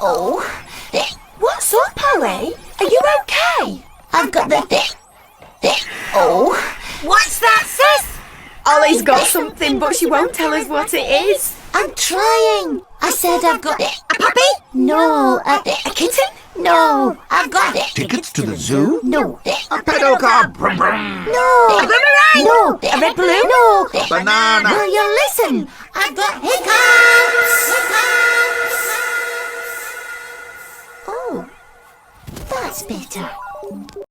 Oh, what's up, Ollie? Are you okay? I've got the... Oh, what's that, sis? Ollie's got something, but she won't tell us what it is. I'm trying. I said I've got... A puppy? No, a kitten? No, I've got... Tickets to the zoo? No. A pedal car? Brum, brum. No. A boomerang? No. A red balloon? No. Banana? Will you